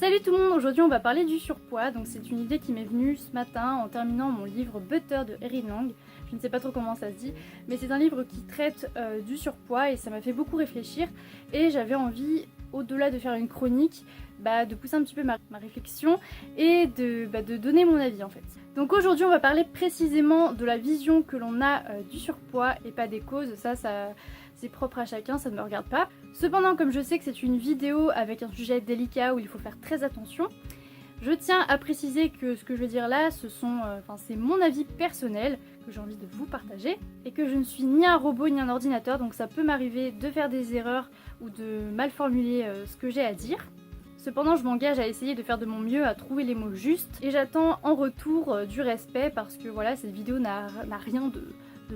Salut tout le monde, aujourd'hui on va parler du surpoids. Donc c'est une idée qui m'est venue ce matin en terminant mon livre Butter de Erin Lang. Je ne sais pas trop comment ça se dit, mais c'est un livre qui traite du surpoids et ça m'a fait beaucoup réfléchir. Et j'avais envie, au-delà de faire une chronique, de pousser un petit peu ma réflexion et de donner mon avis en fait. Donc aujourd'hui on va parler précisément de la vision que l'on a du surpoids et pas des causes. Ça c'est propre à chacun, ça ne me regarde pas. Cependant, comme je sais que c'est une vidéo avec un sujet délicat où il faut faire très attention, je tiens à préciser que ce que je veux dire là, c'est mon avis personnel que j'ai envie de vous partager et que je ne suis ni un robot ni un ordinateur, donc ça peut m'arriver de faire des erreurs ou de mal formuler ce que j'ai à dire. Cependant, je m'engage à essayer de faire de mon mieux à trouver les mots justes et j'attends en retour du respect parce que voilà, cette vidéo n'a rien de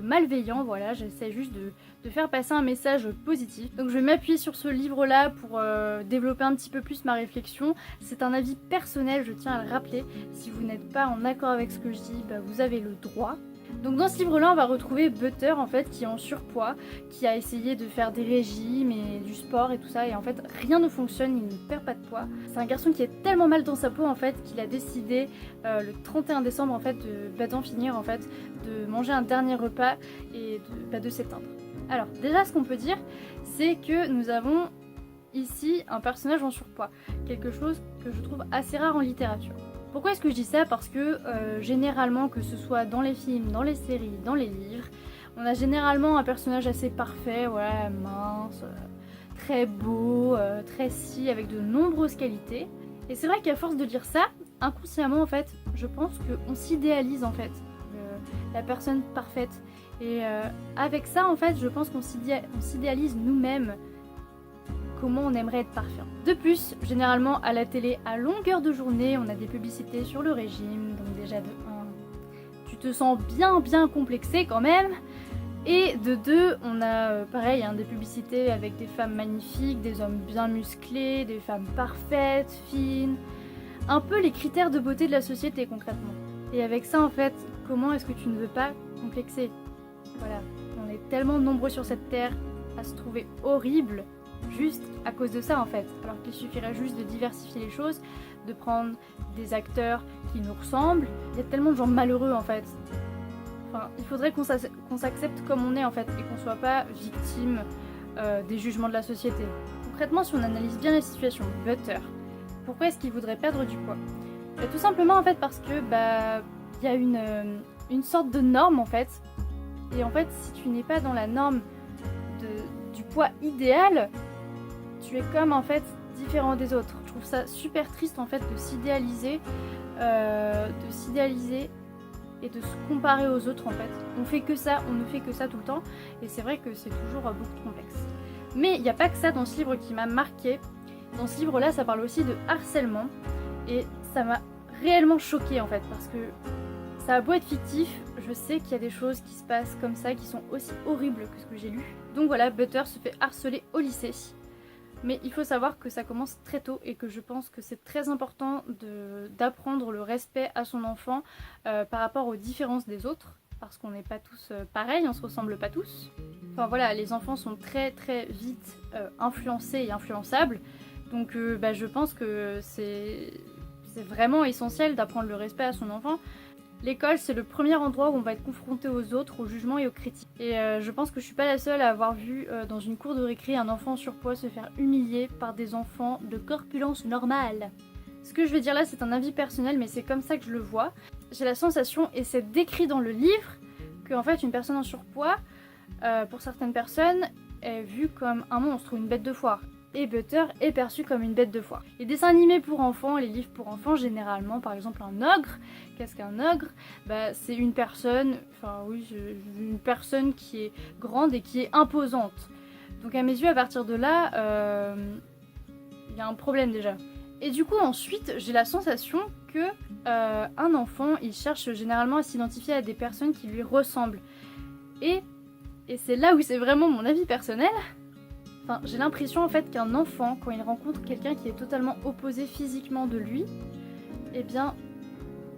malveillant, voilà, j'essaie juste de faire passer un message positif. Donc je vais m'appuyer sur ce livre là pour développer un petit peu plus ma réflexion. C'est un avis personnel, je tiens à le rappeler. Si vous n'êtes pas en accord avec ce que je dis, vous avez le droit. Donc dans ce livre là on va retrouver Butter en fait qui est en surpoids, qui a essayé de faire des régimes et du sport et tout ça et en fait rien ne fonctionne, il ne perd pas de poids. C'est un garçon qui est tellement mal dans sa peau en fait qu'il a décidé le 31 décembre en fait d'en finir en fait, de manger un dernier repas et de s'éteindre. Alors déjà ce qu'on peut dire c'est que nous avons ici un personnage en surpoids, quelque chose que je trouve assez rare en littérature. Pourquoi est-ce que je dis ça? Parce que généralement, que ce soit dans les films, dans les séries, dans les livres, on a généralement un personnage assez parfait, voilà, mince, très beau, très si, avec de nombreuses qualités. Et c'est vrai qu'à force de dire ça, inconsciemment en fait, je pense qu'on s'idéalise en fait la personne parfaite. Et avec ça en fait, je pense qu'on s'idéalise nous-mêmes comment on aimerait être parfait. De plus, généralement à la télé, à longueur de journée, on a des publicités sur le régime, donc déjà de 1, tu te sens bien complexé quand même, et de 2, on a pareil, des publicités avec des femmes magnifiques, des hommes bien musclés, des femmes parfaites, fines, un peu les critères de beauté de la société concrètement. Et avec ça en fait, comment est-ce que tu ne veux pas complexer? Voilà, on est tellement nombreux sur cette terre à se trouver horrible juste à cause de ça en fait, alors qu'il suffirait juste de diversifier les choses, de prendre des acteurs qui nous ressemblent. Il y a tellement de gens malheureux en fait. Enfin, il faudrait qu'on s'accepte comme on est en fait et qu'on soit pas victime des jugements de la société. Concrètement, si on analyse bien la situation, Butter, pourquoi est-ce qu'il voudrait perdre du poids? Tout simplement en fait parce que il y a une sorte de norme en fait, et en fait si tu n'es pas dans la norme du poids idéal, tu es comme en fait différent des autres. Je trouve ça super triste en fait de s'idéaliser et de se comparer aux autres en fait. On fait que ça, on ne fait que ça tout le temps et c'est vrai que c'est toujours beaucoup de complexe. Mais il n'y a pas que ça dans ce livre qui m'a marqué. Dans ce livre là ça parle aussi de harcèlement et ça m'a réellement choquée en fait parce que ça a beau être fictif, je sais qu'il y a des choses qui se passent comme ça qui sont aussi horribles que ce que j'ai lu. Donc voilà, Butter se fait harceler au lycée. Mais il faut savoir que ça commence très tôt et que je pense que c'est très important d'apprendre le respect à son enfant par rapport aux différences des autres. Parce qu'on n'est pas tous pareils, on se ressemble pas tous. Enfin voilà, les enfants sont très vite influencés et influençables. Donc je pense que c'est vraiment essentiel d'apprendre le respect à son enfant. L'école, c'est le premier endroit où on va être confronté aux autres, aux jugements et aux critiques. Et je pense que je suis pas la seule à avoir vu dans une cour de récré un enfant en surpoids se faire humilier par des enfants de corpulence normale. Ce que je vais dire là, c'est un avis personnel, mais c'est comme ça que je le vois. J'ai la sensation, et c'est décrit dans le livre, qu'en fait une personne en surpoids, pour certaines personnes, est vue comme un monstre ou une bête de foire. Et Butter est perçu comme une bête de foire. Les dessins animés pour enfants, les livres pour enfants, généralement, par exemple un ogre. Qu'est-ce qu'un ogre? C'est une personne, une personne qui est grande et qui est imposante. Donc à mes yeux, à partir de là, il y a un problème déjà. Et du coup, ensuite, j'ai la sensation que un enfant, il cherche généralement à s'identifier à des personnes qui lui ressemblent. Et c'est là où c'est vraiment mon avis personnel. Enfin, j'ai l'impression en fait qu'un enfant, quand il rencontre quelqu'un qui est totalement opposé physiquement de lui, eh bien,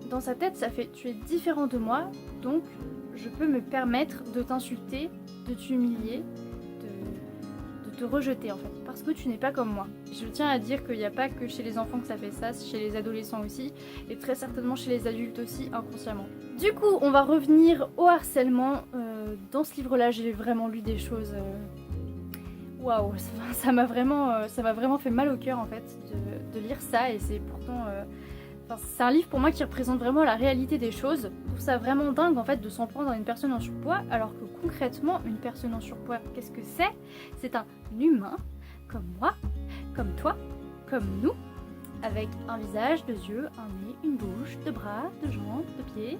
dans sa tête, ça fait « tu es différent de moi, donc je peux me permettre de t'insulter, de t'humilier, de te rejeter en fait, parce que tu n'es pas comme moi. Je tiens à dire qu'il n'y a pas que chez les enfants que ça fait ça, chez les adolescents aussi, et très certainement chez les adultes aussi, inconsciemment. Du coup, on va revenir au harcèlement. Dans ce livre-là, j'ai vraiment lu des choses... Waouh, ça m'a vraiment fait mal au cœur en fait de lire ça, et c'est pourtant... c'est un livre pour moi qui représente vraiment la réalité des choses. Je trouve ça vraiment dingue en fait de s'en prendre à une personne en surpoids, alors que concrètement, une personne en surpoids, qu'est-ce que c'est? C'est un humain, comme moi, comme toi, comme nous, avec un visage, 2 yeux, un nez, une bouche, 2 bras, 2 jambes, 2 pieds.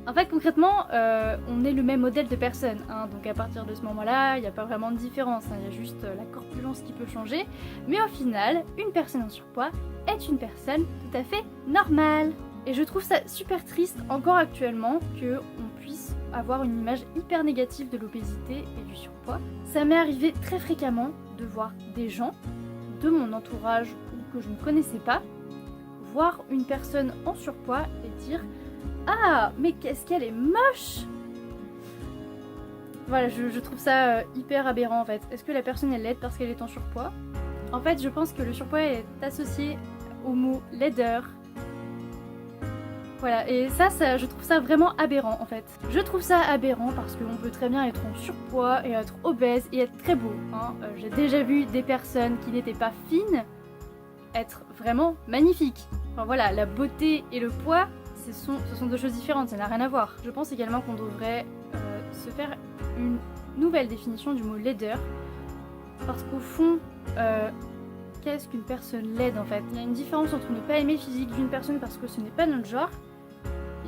En fait, concrètement, on est le même modèle de personne, hein, donc à partir de ce moment-là, il n'y a pas vraiment de différence, hein, il y a juste la corpulence qui peut changer, mais au final, une personne en surpoids est une personne tout à fait normale. Et je trouve ça super triste, encore actuellement, qu'on puisse avoir une image hyper négative de l'obésité et du surpoids. Ça m'est arrivé très fréquemment de voir des gens de mon entourage ou que je ne connaissais pas, voir une personne en surpoids et dire « Ah, mais qu'est-ce qu'elle est moche !» Voilà, je trouve ça hyper aberrant en fait. Est-ce que la personne est laide parce qu'elle est en surpoids? En fait, je pense que le surpoids est associé au mot laideur. Voilà, et ça, je trouve ça vraiment aberrant en fait. Je trouve ça aberrant parce qu'on peut très bien être en surpoids et être obèse et être très beau. Hein. J'ai déjà vu des personnes qui n'étaient pas fines être vraiment magnifiques. Enfin voilà, la beauté et le poids, ce sont 2 choses différentes, ça n'a rien à voir. Je pense également qu'on devrait se faire une nouvelle définition du mot laideur, parce qu'au fond, qu'est-ce qu'une personne laide en fait? Il y a une différence entre ne pas aimer le physique d'une personne parce que ce n'est pas notre genre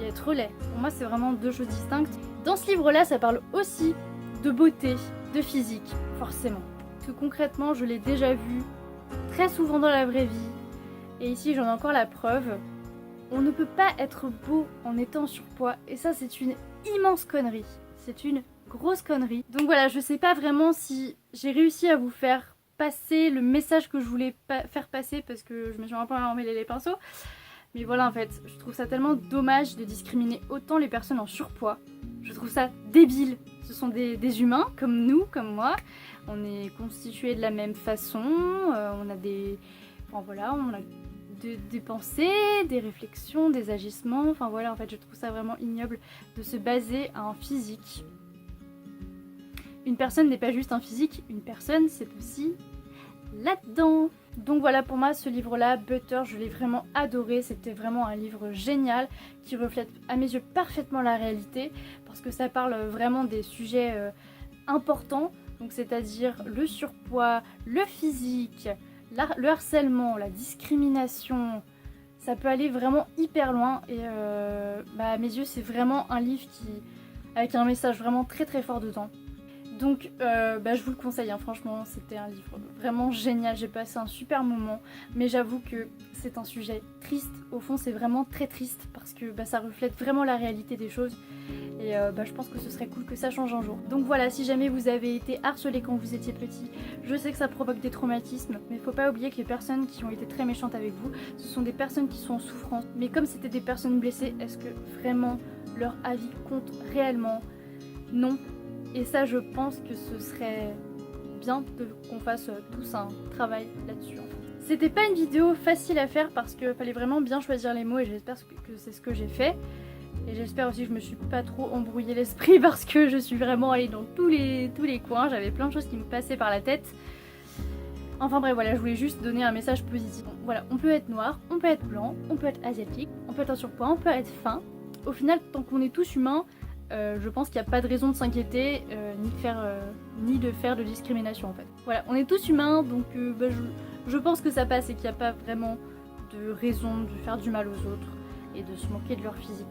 et être laid. Pour moi, c'est vraiment 2 choses distinctes. Dans ce livre-là, ça parle aussi de beauté, de physique, forcément. Parce que concrètement, je l'ai déjà vu très souvent dans la vraie vie, et ici j'en ai encore la preuve. On ne peut pas être beau en étant en surpoids, et ça c'est une immense connerie. C'est une grosse connerie. Donc voilà, je sais pas vraiment si j'ai réussi à vous faire passer le message que je voulais faire passer, parce que je me suis un peu emmêlé les pinceaux. Mais voilà, en fait, je trouve ça tellement dommage de discriminer autant les personnes en surpoids. Je trouve ça débile. Ce sont des humains comme nous, comme moi. On est constitués de la même façon. On a des... Enfin voilà, on a des pensées, des réflexions, des agissements. Enfin voilà, en fait, je trouve ça vraiment ignoble de se baser à un physique. Une personne n'est pas juste un physique. Une personne, c'est aussi là-dedans. Donc voilà, pour moi ce livre-là, Butter, je l'ai vraiment adoré. C'était vraiment un livre génial qui reflète à mes yeux parfaitement la réalité, parce que ça parle vraiment des sujets importants, donc c'est-à-dire le surpoids, le physique, le harcèlement, la discrimination. Ça peut aller vraiment hyper loin, et à mes yeux c'est vraiment un livre avec un message vraiment très très fort dedans. Donc je vous le conseille, hein, franchement c'était un livre vraiment génial, j'ai passé un super moment, mais j'avoue que c'est un sujet triste, au fond c'est vraiment très triste parce que ça reflète vraiment la réalité des choses, et je pense que ce serait cool que ça change un jour. Donc voilà, si jamais vous avez été harcelé quand vous étiez petit, je sais que ça provoque des traumatismes, mais faut pas oublier que les personnes qui ont été très méchantes avec vous, ce sont des personnes qui sont en souffrance, mais comme c'était des personnes blessées, est-ce que vraiment leur avis compte réellement? Non. Et ça, je pense que ce serait bien qu'on fasse tous un travail là-dessus. En fait. C'était pas une vidéo facile à faire parce qu'il fallait vraiment bien choisir les mots, et j'espère que c'est ce que j'ai fait. Et j'espère aussi que je me suis pas trop embrouillé l'esprit parce que je suis vraiment allée dans tous les coins. J'avais plein de choses qui me passaient par la tête. Enfin bref, voilà, je voulais juste donner un message positif. Bon, voilà, on peut être noir, on peut être blanc, on peut être asiatique, on peut être en surpoids, on peut être fin. Au final, tant qu'on est tous humains, je pense qu'il n'y a pas de raison de s'inquiéter ni de faire de discrimination en fait. Voilà, on est tous humains, donc je pense que ça passe et qu'il n'y a pas vraiment de raison de faire du mal aux autres et de se moquer de leur physique.